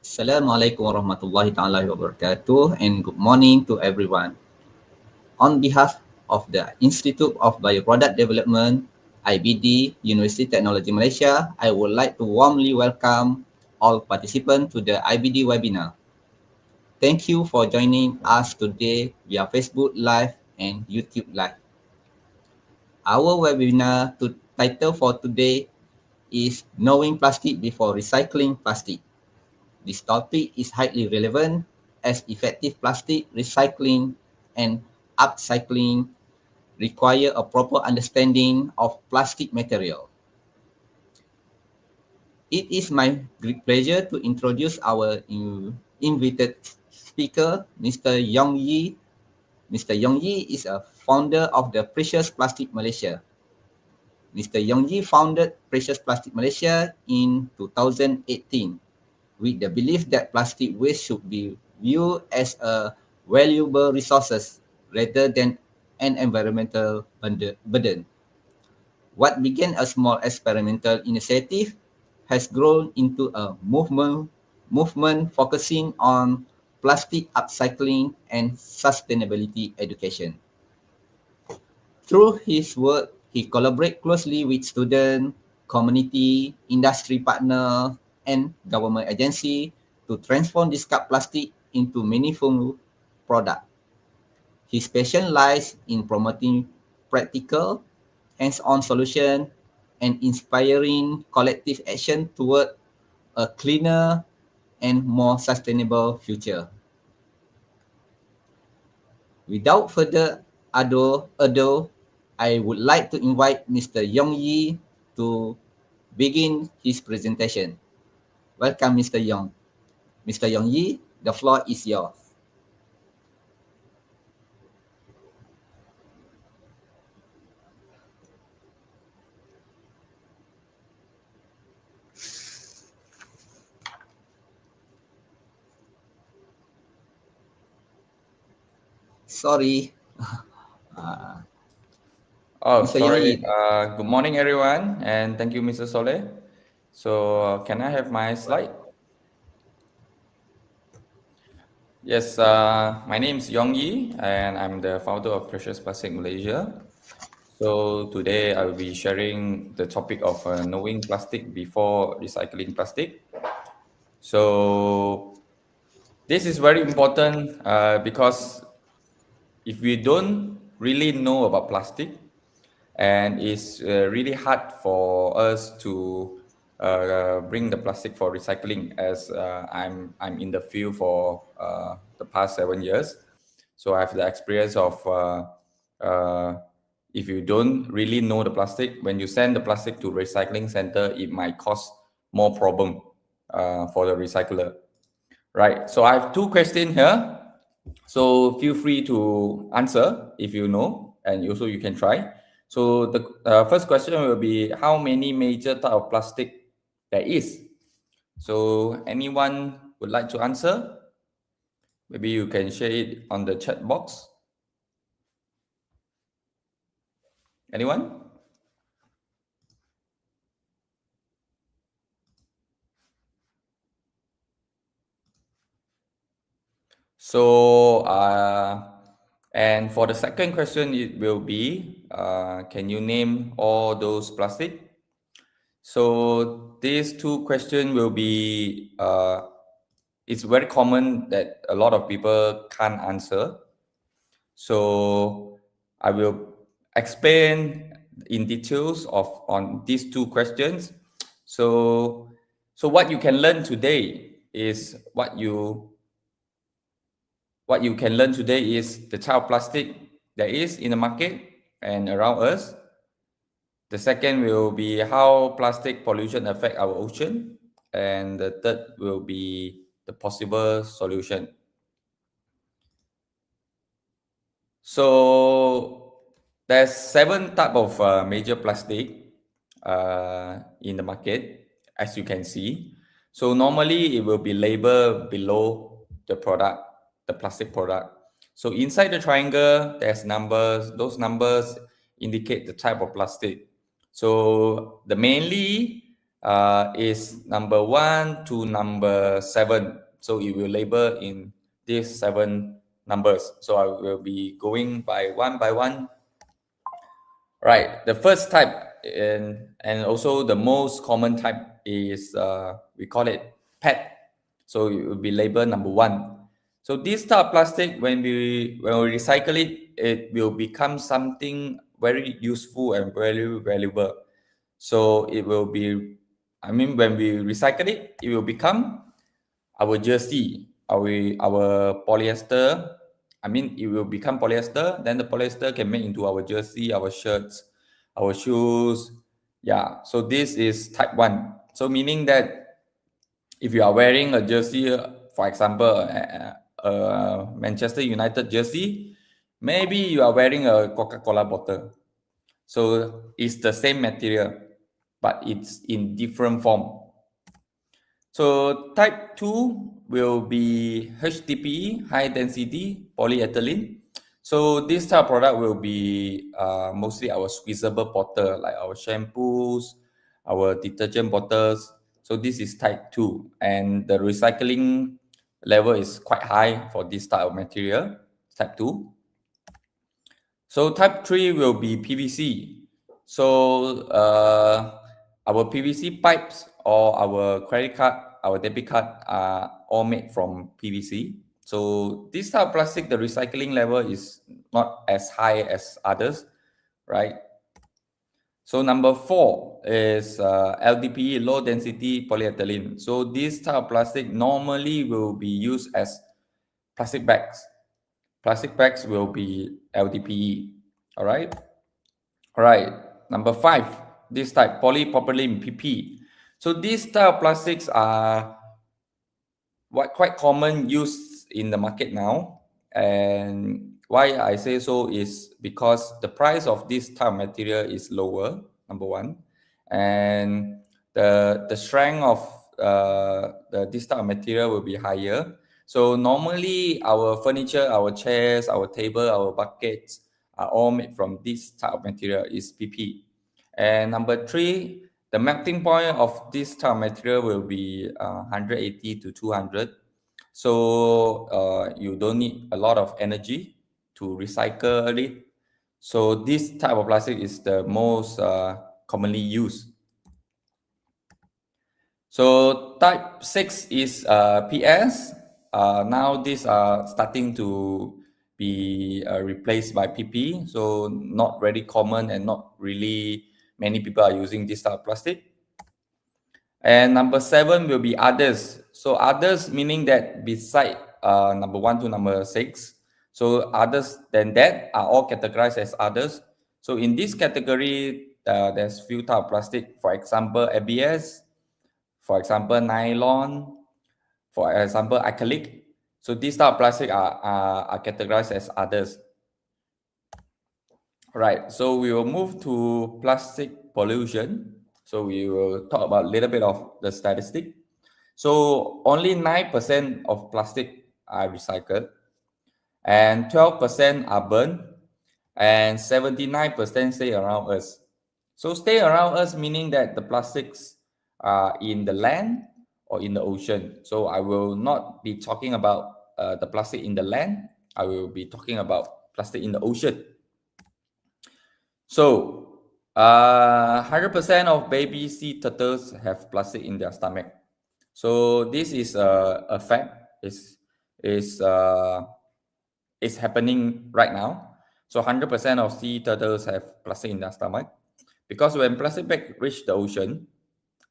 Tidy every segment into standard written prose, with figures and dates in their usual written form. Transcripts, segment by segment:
Assalamualaikum warahmatullahi taala wabarakatuh and good morning to everyone. On behalf of the Institute of Bioproduct Development, IBD, University Technology Malaysia, I would like to warmly welcome all participants to the IBD webinar. Thank you for joining us today via Facebook Live and YouTube Live. Our webinar title for today is Knowing Plastic Before Recycling Plastic. This topic is highly relevant as effective plastic recycling and upcycling require a proper understanding of plastic material. It is my great pleasure to introduce our invited speaker, Mr. Yoong Yi. Mr. Yoong Yi is a founder of the Precious Plastic Malaysia. Mr. Yoong Yi founded Precious Plastic Malaysia in 2018 with the belief that plastic waste should be viewed as a valuable resources rather than an environmental burden. What began a small experimental initiative has grown into a movement focusing on plastic upcycling and sustainability education. Through his work, he collaborates closely with students, community, industry partners, and government agencies to transform discard plastic into meaningful product. His passion lies in promoting practical, hands-on solution and inspiring collective action toward a cleaner and more sustainable future. Without further ado, I would like to invite Mr. Yoong Yi to begin his presentation. Welcome, Mr. Yoong. Mr. Yoong Yi, the floor is yours. Sorry, Oh, Mr. Yoong sorry. Yi. Good morning, everyone, and thank you, Mr. Soleh. So, can I have my slide? Yes, my name is Yoong Yi, and I'm the founder of Precious Plastic Malaysia. So, today I will be sharing the topic of knowing plastic before recycling plastic. So, this is very important because if we don't really know about plastic, and it's really hard for us to bring the plastic for recycling as I'm in the field for the past 7 years. So I have the experience of uh, if you don't really know the plastic, when you send the plastic to recycling center, it might cause more problem for the recycler. Right. So I have two questions here. So feel free to answer if you know, and also you can try. So the first question will be how many major type of plastic there is. So anyone would like to answer? Maybe you can share it on the chat box. Anyone? So and for the second question, it will be can you name all those plastic? So these two questions will be it's very common that a lot of people can't answer. So I will explain in details of on these two questions. So what you can learn today is what you can learn today is the type of plastic that is in the market and around us. The second will be how plastic pollution affect our ocean, and the third will be the possible solution. So there's 7 type of major plastic in the market, as you can see. So normally it will be labeled below the product, the plastic product. So inside the triangle, there's numbers. Those numbers indicate the type of plastic. So the mainly is number 1 to number 7. So it will label in these 7 numbers. So I will be going by one. Right. The first type and also the most common type is we call it PET. So it will be labeled number 1. So this type of plastic, when we recycle it, it will become something very useful and very valuable. So it will be, I mean, when we recycle it, it will become our jersey, our polyester. I mean, it will become polyester. Then the polyester can make into our jersey, our shirts, our shoes. Yeah. So this is type 1. So meaning that if you are wearing a jersey, for example, a Manchester United jersey, maybe you are wearing a Coca-Cola bottle. So it's the same material, but it's in different form. So type 2 will be HDPE, high density polyethylene. So this type of product will be mostly our squeezable bottle, like our shampoos, our detergent bottles. So this is type 2, and the recycling level is quite high for this type of material, type 2. So type 3 will be PVC. So our PVC pipes or our credit card, our debit card are all made from PVC. So this type of plastic, the recycling level is not as high as others, right? So number 4 is LDPE, low density polyethylene. So this type of plastic normally will be used as plastic bags. Plastic bags will be LDPE. All right. All right. Number 5, this type polypropylene PP. So these type of plastics are what quite common use in the market now. And why I say so is because the price of this type of material is lower, number 1, and the strength of this type of material will be higher. So normally our furniture, our chairs, our table, our buckets are all made from this type of material, is PP. And number 3, the melting point of this type of material will be 180 to 200. So you don't need a lot of energy to recycle it. So this type of plastic is the most commonly used. So type 6 is PS. Now these are starting to be replaced by PP. So not very common and not really many people are using this type of plastic. And number 7 will be others. So others meaning that beside number 1 to number 6. So others than that are all categorized as others. So in this category, there's few type of plastic. For example, ABS. For example, nylon. For example, acrylic. So these type of plastic are categorized as others. All right. So we will move to plastic pollution. So we will talk about a little bit of the statistic. So only 9% of plastic are recycled, and 12% are burned, and 79% stay around us. So stay around us meaning that the plastics are in the land or in the ocean. So I will not be talking about the plastic in the land. I will be talking about plastic in the ocean. So 100% of baby sea turtles have plastic in their stomach. So this is a fact. Is happening right now. So 100% of sea turtles have plastic in their stomach, because when plastic bag reach the ocean,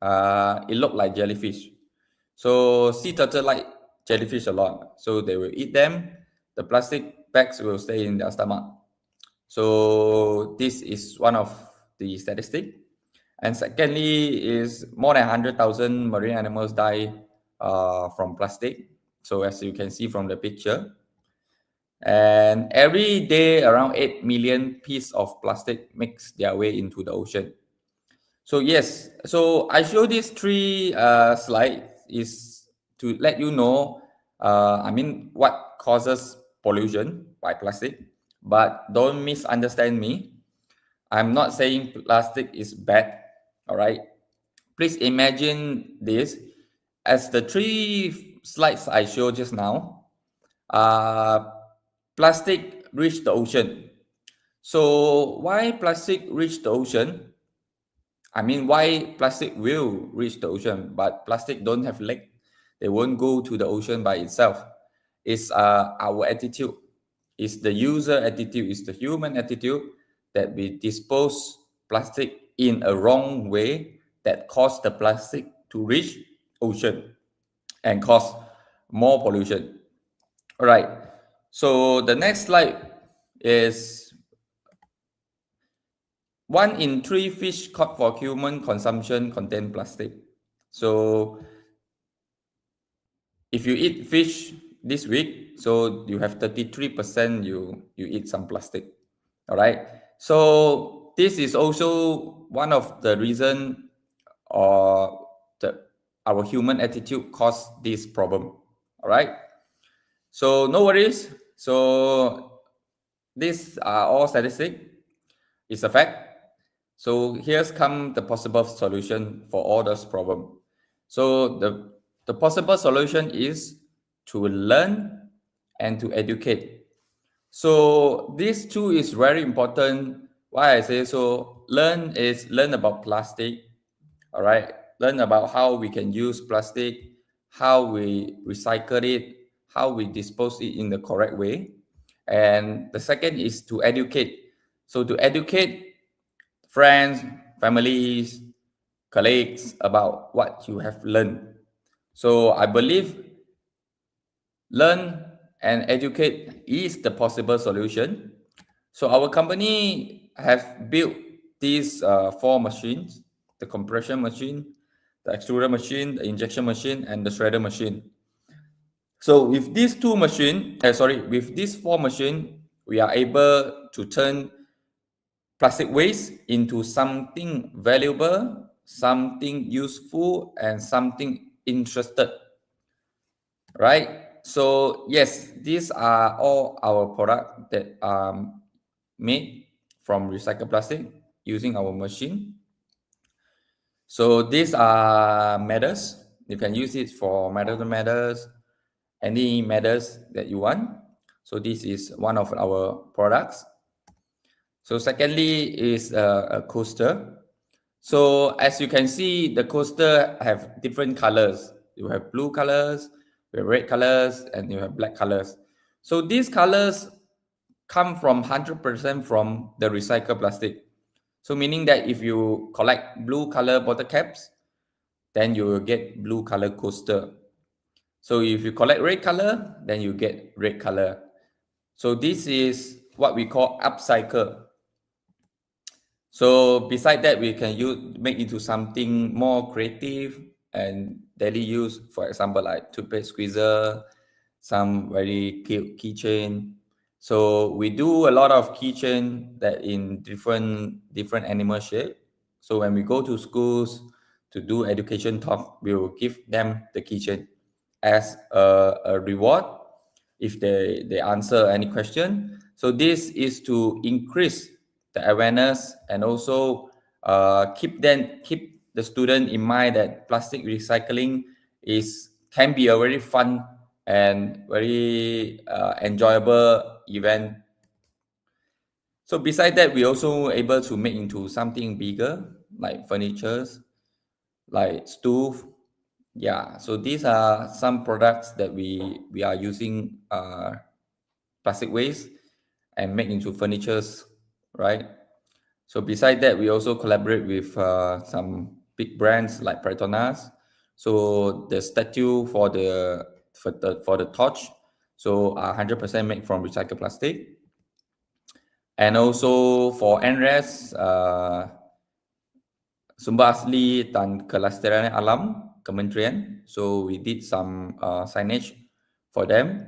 it look like jellyfish. So sea turtle like jellyfish a lot, so they will eat them. The plastic bags will stay in their stomach. So this is one of the statistic. And secondly is more than 100,000 marine animals die from plastic. So as you can see from the picture, and every day around 8 million pieces of plastic makes their way into the ocean. So yes, so I show these 3 slides is to let you know, I mean, what causes pollution by plastic. But don't misunderstand me. I'm not saying plastic is bad, all right? Please imagine this as the three slides I showed just now. Plastic reached the ocean. So why plastic reached the ocean? I mean, why plastic will reach the ocean, but plastic don't have leg. They won't go to the ocean by itself. It's our attitude. It's the user attitude. It's the human attitude that we dispose plastic in a wrong way that cause the plastic to reach ocean and cause more pollution. All right. So the next slide is 1 in 3 fish caught for human consumption contain plastic. So if you eat fish this week, so you have 33% you eat some plastic. All right. So this is also one of the reason or the our human attitude cause this problem. All right. So no worries. So these are all statistics. It's a fact. So here's come the possible solution for all those problems. So the possible solution is to learn and to educate. So this too is very important. Why I say so, learn about plastic, all right? Learn about how we can use plastic, how we recycle it, how we dispose it in the correct way. And the second is to educate. So to educate friends, families, colleagues about what you have learned. So I believe learn and educate is the possible solution. So our company has built these four machines: the compression machine, the extruder machine, the injection machine, and the shredder machine. So with these with these four machine, we are able to turn plastic waste into something valuable, something useful, and something interested, right? So yes, these are all our product that are made from recycled plastic using our machine. So these are matters. You can use it for matters, any matters that you want. So this is one of our products. So secondly is a coaster. So as you can see, the coaster have different colors. You have blue colors, you have red colors, and you have black colors. So these colors come from 100% from the recycled plastic. So meaning that if you collect blue color bottle caps, then you will get blue color coaster. So if you collect red color, then you get red color. So this is what we call upcycle. So beside that, we can make into something more creative and daily use. For example, like toothpaste squeezer, some very cute keychain. So we do a lot of keychain that in different animal shape. So when we go to schools to do education talk, we will give them the keychain as a reward if they answer any question. So this is to increase the awareness and also keep the student in mind that plastic recycling can be a very fun and very enjoyable event. So beside that, we also able to make into something bigger like furnitures, like stove. Yeah, so these are some products that we are using plastic waste and make into furnitures, right? So beside that, we also collaborate with some big brands like Petronas. So the statue for the torch, so are 100% made from recycled plastic. And also for NRES, sumber asli dan kelestarian alam kementerian. So we did some signage for them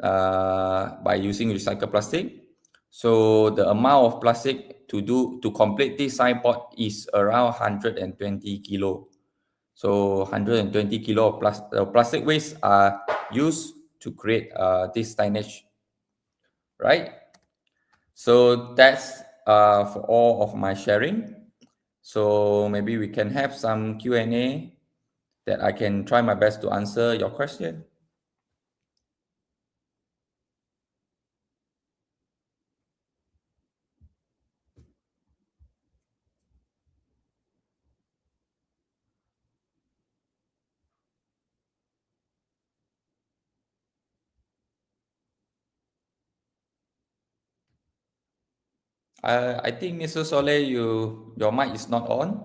by using recycled plastic. So the amount of plastic to complete this signboard is around 120 kilo. So 120 kilo of plastic waste are used to create this signage, right? So that's for all of my sharing. So maybe we can have some Q&A that I can try my best to answer your question. I think Mr. Soleh, your mic is not on.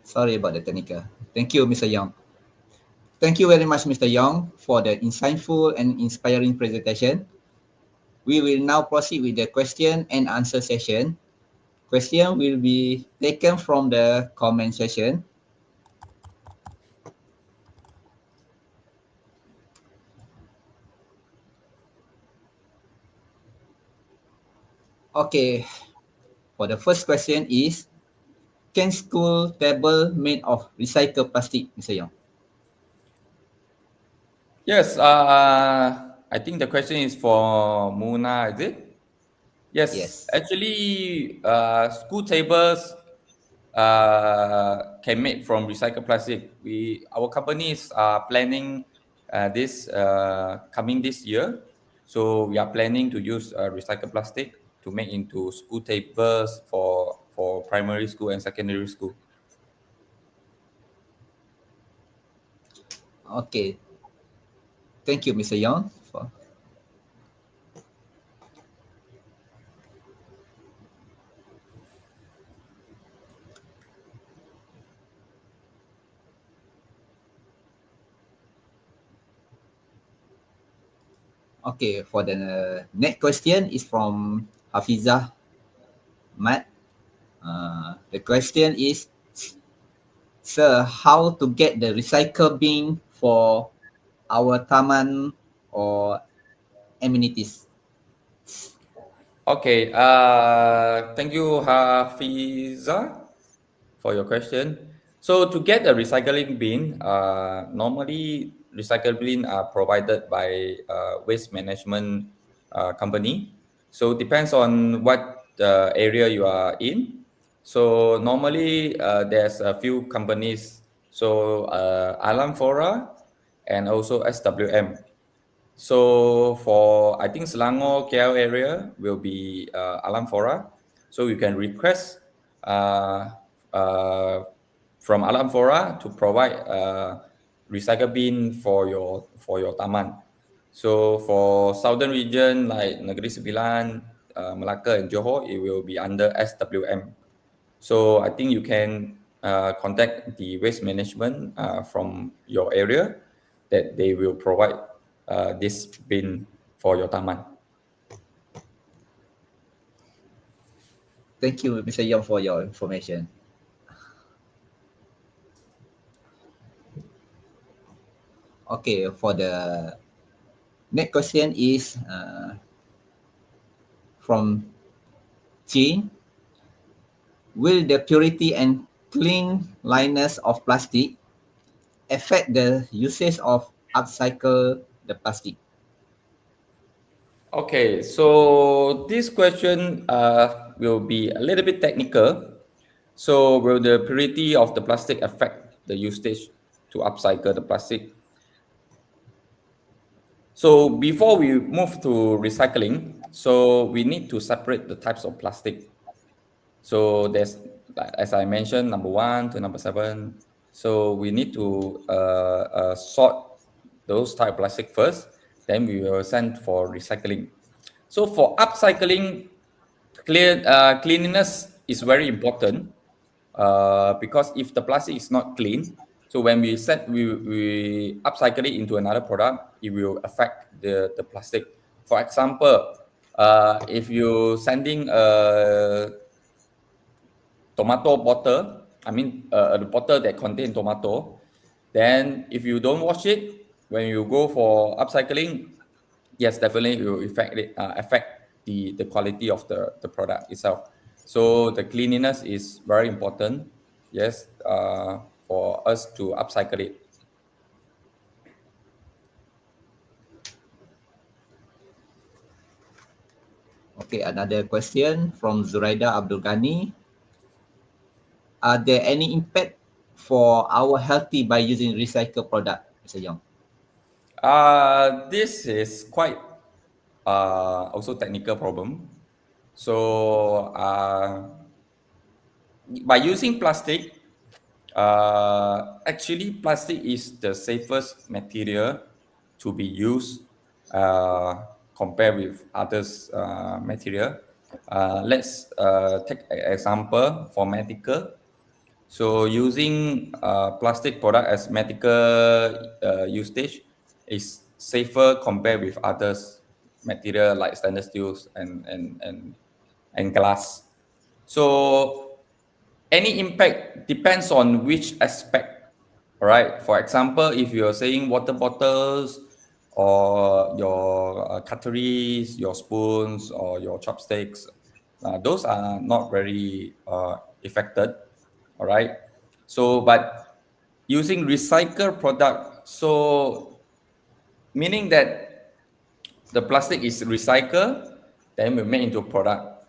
Sorry about the technical. Thank you, Mr. Young. Thank you very much, Mr. Young, for the insightful and inspiring presentation. We will now proceed with the question and answer session. Question will be taken from the comment section. Okay, for the first question is, can school table made of recycled plastic, Mr. Young? Yes, I think the question is for Muna, is it? Yes, Yes. actually, school tables can make from recycled plastic. Our companies are planning this coming this year, so we are planning to use recycled plastic to make into school tables for primary school and secondary school. Okay. Thank you, Mr. Young. Okay, for the next question is from Hafizah Mat. The question is, sir, how to get the recycle bin for our taman or amenities? Okay, thank you, Hafiza, for your question. So to get a recycling bin, normally recycling bin are provided by waste management company. So depends on what area you are in. So normally there's a few companies. So Alam Fora and also SWM. So for I think Selangor KL area will be Alam Fora. So you can request uh, uh, from Alam Fora to provide recycle bin for your taman. So for southern region like Negeri Sembilan, Melaka and Johor, it will be under SWM. So I think you can contact the waste management from your area that they will provide this bin for your taman. Thank you, Mr. Young, for your information. Okay, for the next question is from Chi. Will the purity and cleanliness of plastic affect the usage of upcycle the plastic? Okay, so this question will be a little bit technical. So will the purity of the plastic affect the usage to upcycle the plastic? So before we move to recycling, so we need to separate the types of plastic. So there's, as I mentioned, number one to number seven. So we need to sort those type of plastic first. Then we will send for recycling. So for upcycling, cleanliness is very important because if the plastic is not clean, so when we upcycle it into another product, it will affect the plastic. For example, if you sending a tomato bottle, I mean the bottle that contain tomato, then if you don't wash it, when you go for upcycling, yes, definitely it will affect the quality of the product itself. So the cleanliness is very important, yes, for us to upcycle it. Okay, another question from Zuraida Abdul Ghani. Are there any impact for our healthy by using recycled product, Mr. Young? This is quite also technical problem. So by using plastic, actually plastic is the safest material to be used uh, compared with others material. Let's take an example for medical. So using plastic product as medical usage is safer compared with others material like stainless steels and glass. So any impact depends on which aspect. All right. For example, if you're saying water bottles or your cutleries, your spoons or your chopsticks, those are not very affected. All right. So, but using recycled product, so meaning that the plastic is recycled, then we make into product.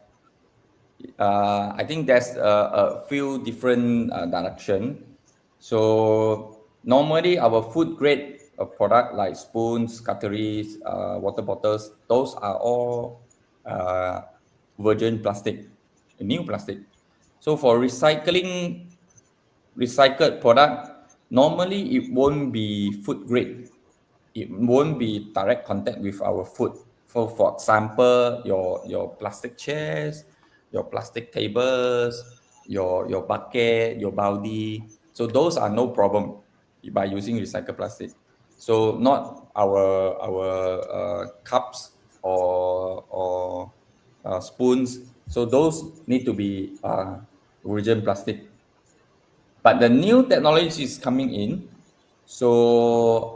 I think there's a few different direction. So normally our food grade product like spoons, cutleries, water bottles, those are all uh, virgin plastic, new plastic. So for recycled product, normally it won't be food grade. It won't be direct contact with our food. For example, your plastic chairs, your plastic tables, your bucket, your baldi. So those are no problem by using recycled plastic. So not our cups or spoons. So those need to be virgin plastic. But the new technology is coming in, so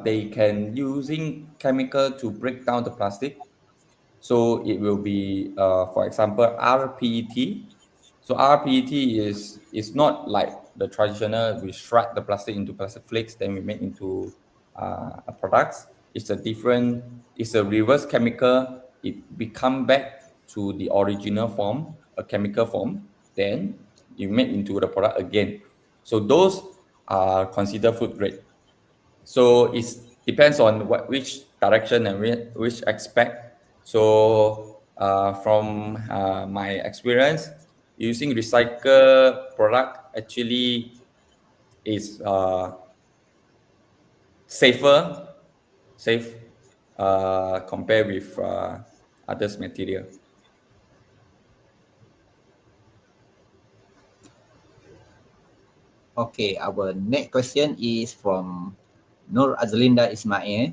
they can using chemical to break down the plastic. So it will be, for example, rPET. So rPET is not like the traditional. We shred the plastic into plastic flakes, then we make into products. It's a different. It's a reverse chemical. It become back to the original form, a chemical form. Then you make into the product again. So those are considered food grade. So it depends on which direction and which aspect. So from my experience, using recycled product actually is safer, safe compared with others material. Okay, our next question is from Nur Azlinda Ismail.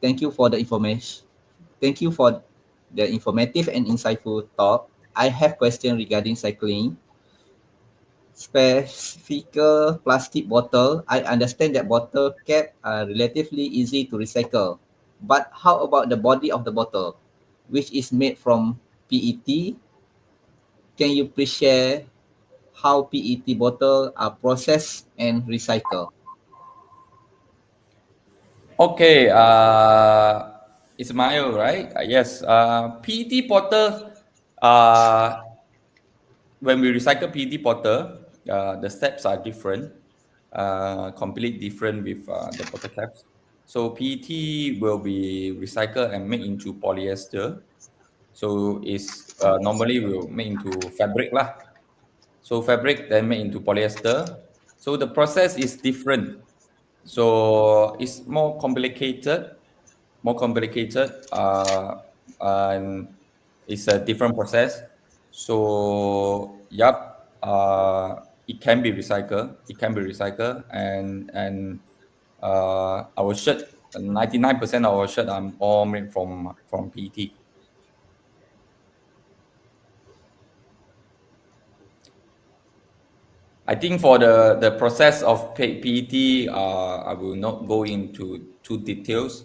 Thank you for the information. Thank you for the informative and insightful talk. I have question regarding cycling. Specific plastic bottle. I understand that bottle cap are relatively easy to recycle. But how about the body of the bottle, which is made from PET? Can you please share how PET bottle are processed and recycled? Okay, Ismail, right? Yes, PET bottle. When we recycle PET bottle, the steps are different, completely different with the bottle caps. So PET will be recycled and made into polyester. So it's normally will make into fabric lah. So fabric then made into polyester. So the process is different. So it's more complicated, and it's a different process. So, yep, it can be recycled. It can be recycled, and our shirt, 99% of our shirt are all made from PET. I think for the process of PET, I will not go into too details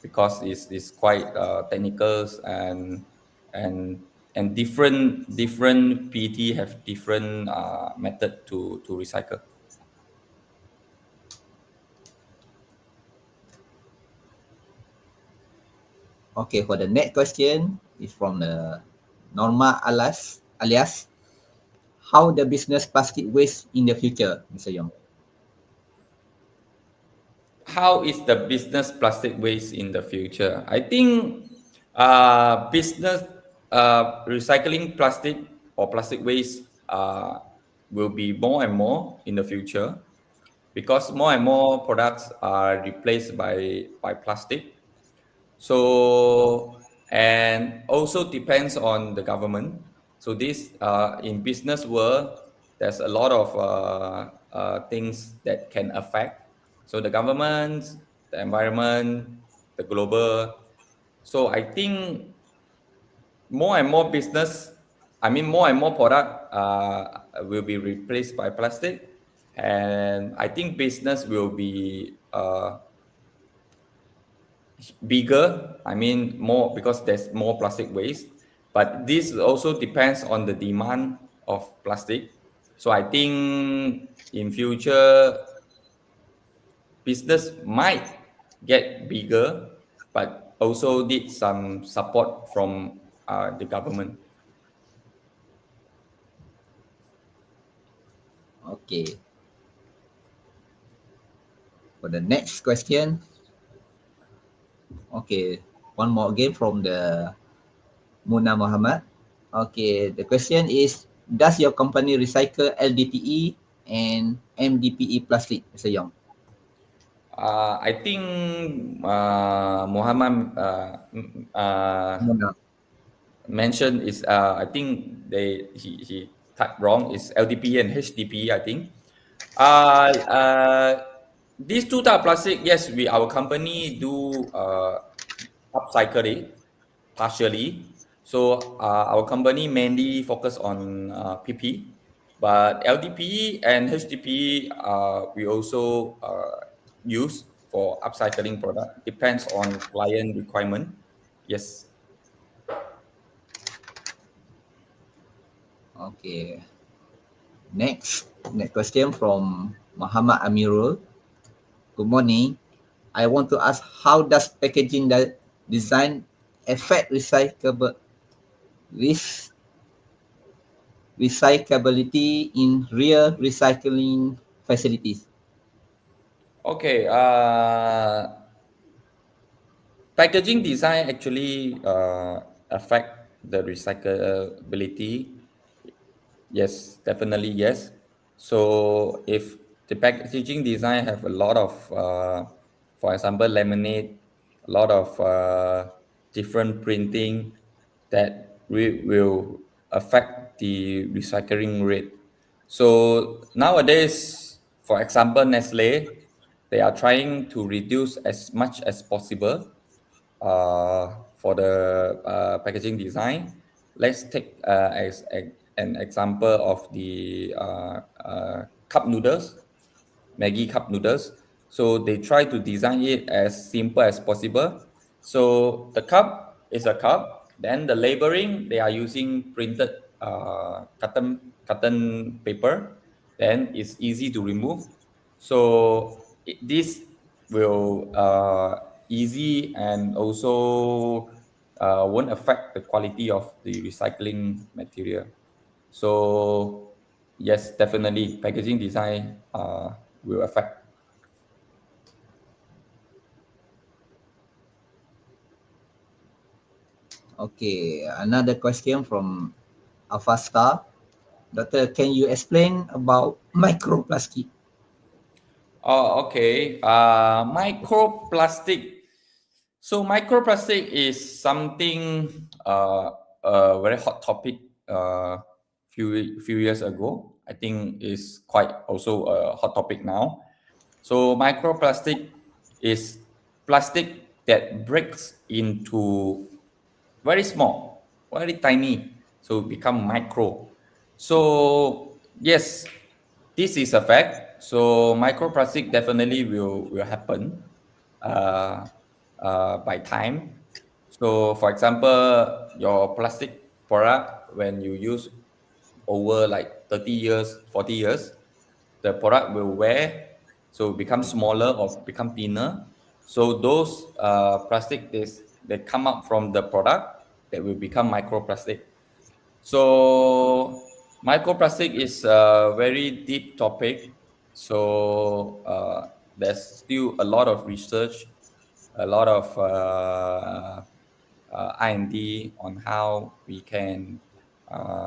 because it's quite technical and and different PET have different method to recycle. Okay, for the next question, is from the Norma alias how the business plastic waste in the future, Mr. Young. How is the business plastic waste in the future? I think business recycling plastic or plastic waste will be more and more in the future because more and more products are replaced by plastic. So, and also depends on the government. So this in business world, there's a lot of things that can affect. So the government, the environment, the global. So I think more and more business, I mean more and more product will be replaced by plastic, and I think business will be bigger. I mean more because there's more plastic waste, but this also depends on the demand of plastic. So I think in future business might get bigger, but also need some support from the government. Okay. For the next question, okay, one more again from the Muna Muhammad. Okay, the question is, does your company recycle LDPE and MDPE plastic, Mr. Young? I think Muhammad Muna. mentioned is I think he typed wrong. Is LDPE and HDPE, I think. Uh, uh, these two type of plastic, yes, we our company do upcycle it partially. So our company mainly focus on PP, but LDPE and HDPE we also use for upcycling product. Depends on client requirement. Yes. Okay. Next question from Muhammad Amirul. Good morning. I want to ask, how does packaging design affect ris- recyclability in real recycling facilities? Okay. Packaging design actually affect the recyclability. Yes, definitely yes. So if the packaging design have a lot of, for example, laminate, a lot of different printing that will affect the recycling rate. So nowadays, for example, Nestle, they are trying to reduce as much as possible for the packaging design. Let's take an example of the cup noodles, Maggie cup noodles. So they try to design it as simple as possible. So the cup is a cup. Then the labeling they are using printed cotton paper. Then it's easy to remove. So this will easy and also won't affect the quality of the recycling material. So yes, definitely packaging design will affect. Okay, another question from Avasta. Doctor, can you explain about microplastic? Oh, okay. Microplastic. So microplastic is something a very hot topic few years ago. I think is quite also a hot topic now. So microplastic is plastic that breaks into very small, very tiny, so become micro. So yes, this is a fact. So microplastic definitely will happen uh, by time. So for example, your plastic product when you use over like 30 years, 40 years, the product will wear, so become smaller or become thinner. So those plastic they come up from the product, that will become microplastic. So microplastic is a very deep topic. So there's still a lot of research, a lot of R&D on how we can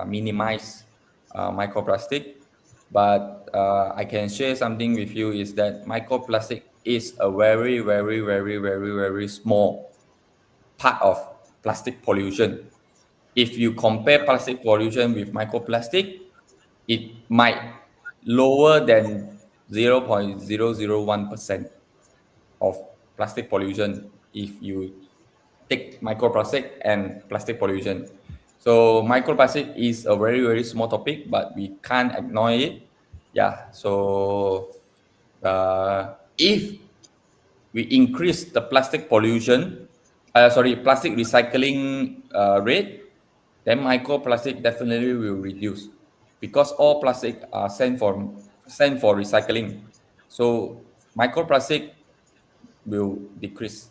minimize microplastic. But I can share something with you is that microplastic is a very, very, very, very, very small part of plastic pollution. If you compare plastic pollution with microplastic, it might lower than 0.001% of plastic pollution if you take microplastic and plastic pollution. So microplastic is a very, very small topic, but we can't ignore it. Yeah. So if we increase the plastic pollution, plastic recycling rate, then microplastic definitely will reduce because all plastic are sent for recycling. So microplastic will decrease.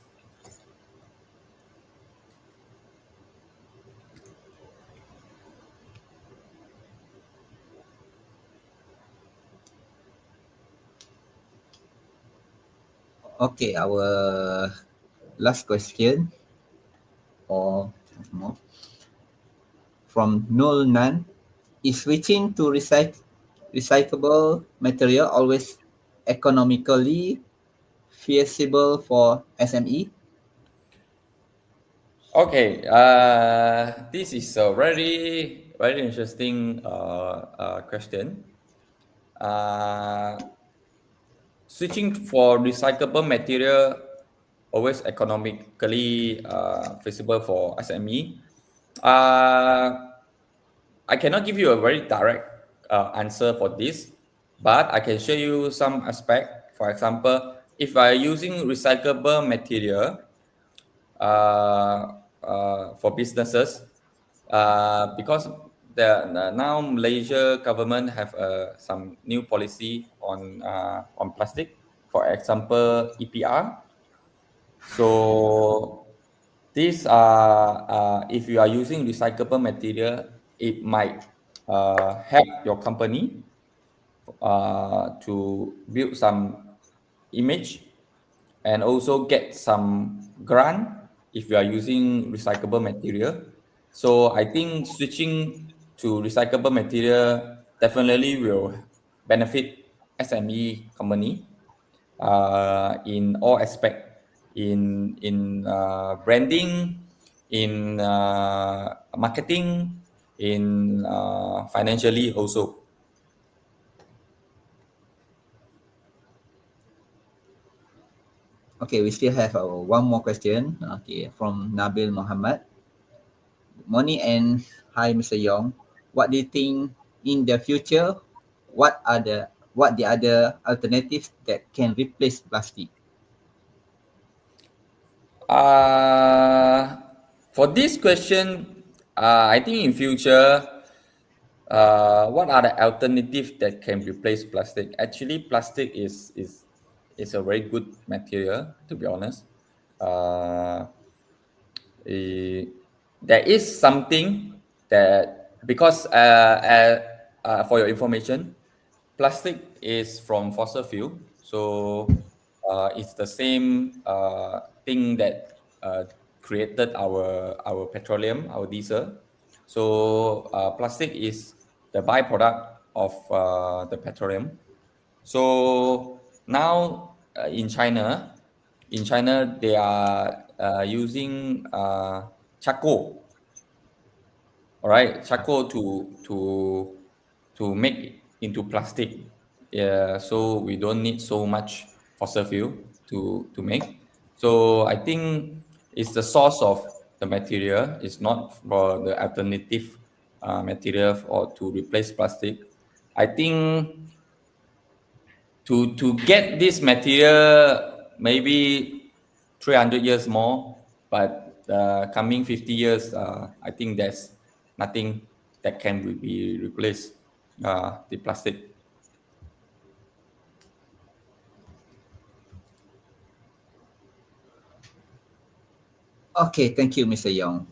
Okay, our last question or more from Null Nan. Is switching to recyclable material always economically feasible for SME? Okay, this is a very, very interesting question. Uh, Switching for recyclable material always economically feasible for SME. Uh, I cannot give you a very direct answer for this, but I can show you some aspect. For example, if I using recyclable material for businesses, because now Malaysia government have some new policy on plastic. For example, EPR. So these are if you are using recyclable material, it might help your company to build some image and also get some grant if you are using recyclable material. So I think switching to recyclable material definitely will benefit SME company in all aspect, in branding, in marketing, in financially also. Okay, we still have one more question. Okay, from Nabil Muhammad. Good morning and hi, Mr. Young. What do you think in the future? What the other alternatives that can replace plastic? Uh, for this question, I think in future, what are the alternatives that can replace plastic? Actually, plastic is a very good material, to be honest. Uh, eh, there is something that because for your information, plastic is from fossil fuel, so it's the same thing that created our petroleum, our diesel. So plastic is the byproduct of the petroleum. So now in China they are using charcoal, all right, charcoal to make it into plastic. Yeah, so we don't need so much fossil fuel to make. So I think it's the source of the material. It's not for the alternative material or to replace plastic. I think to get this material maybe 300 years more, but coming 50 years, I think there's nothing that can be replaced the plastic. Okay, thank you, Mr. Young.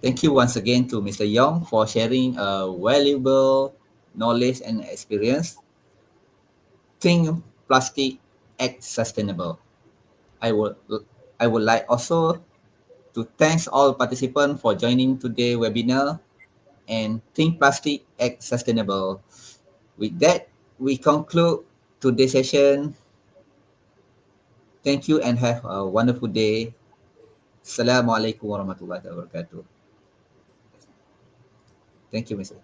Thank you once again to Mr. Young for sharing valuable knowledge and experience. Think plastic, act sustainable. I would I would like also to thank all participants for joining today's webinar and Think Plastic, Act Sustainable. With that, we conclude today's session. Thank you and have a wonderful day. Assalamualaikum warahmatullahi wabarakatuh. Thank you, Mr.